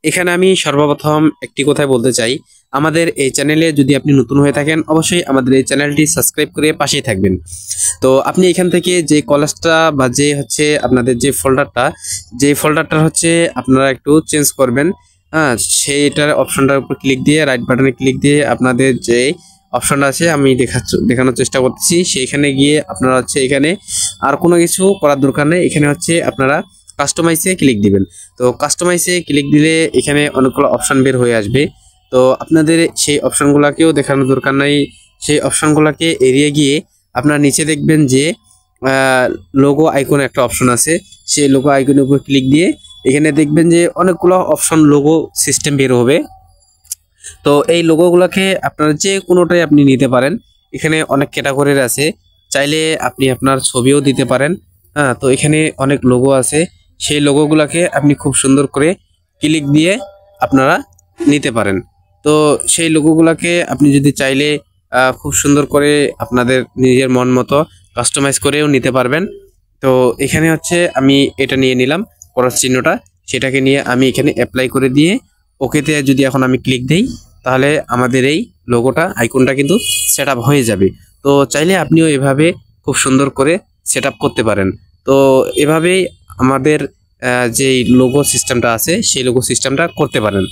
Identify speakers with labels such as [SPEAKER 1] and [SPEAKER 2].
[SPEAKER 1] এখানে আমি সর্বপ্রথম একটি কথাই বলতে চাই, আমাদের এই চ্যানেলে যদি আপনি নতুন হয়ে থাকেন অবশ্যই আমাদের এই চ্যানেলটি সাবস্ক্রাইব করে পাশেই থাকবেন। তো আপনি এখান থেকে যে কলেজটা বা যে হচ্ছে আপনাদের যে ফোল্ডারটা হচ্ছে আপনারা একটু চেঞ্জ করবেন। হ্যাঁ, সেইটার অপশনটার উপর ক্লিক দিয়ে রাইট বাটনে ক্লিক দিয়ে আপনাদের যে অপশনটা আছে আমি দেখানোর চেষ্টা করতেছি, সেইখানে গিয়ে আপনারা হচ্ছে এখানে আর কোনো কিছু করার দরকার নেই। এখানে হচ্ছে আপনারা কাস্টমাইজে ক্লিক দিবেন। তো কাস্টমাইজে ক্লিক দিলে এখানে অনেকগুলো অপশন বের হয়ে আসবে। তো আপনাদের সেই অপশনগুলোকেও দেখানোর দরকার নাই, সেই অপশনগুলোকে এড়িয়ে গিয়ে আপনারা নিচে দেখবেন যে লোগো আইকন একটা অপশন আছে, সেই লোগো আইকনের উপর ক্লিক দিয়ে এখানে দেখবেন যে অনেকগুলো অপশন লোগো সিস্টেম বের হবে। তো এই লোগোগুলোকে আপনারা যে কোনোটাই আপনি নিতে পারেন। এখানে অনেক ক্যাটাগরির আছে, চাইলে আপনি আপনার ছবিও দিতে পারেন। হ্যাঁ, তো এখানে অনেক লোগো আছে, সেই লোগোগুলোকে আপনি খুব সুন্দর করে ক্লিক দিয়ে আপনারা নিতে পারেন। তো সেই লোগোগুলোকে আপনি যদি চাইলে খুব সুন্দর করে আপনাদের নিজের মন মতো কাস্টমাইজ করেও নিতে পারবেন। তো এখানে হচ্ছে আমি এটা নিয়ে নিলাম ক্রস চিহ্নটা, সেটাকে নিয়ে আমি এখানে অ্যাপ্লাই করে দিয়ে ওকেতে যদি এখন আমি ক্লিক দেই তাহলে আমাদের এই লোগোটা আইকনটা কিন্তু সেট আপ হয়ে যাবে। তো চাইলে আপনিও এভাবে খুব সুন্দর করে সেট আপ করতে পারেন। তো এভাবেই আমাদের যেই লোগো সিস্টেমটা আছে সেই লোগো সিস্টেমটা করতে পারেন।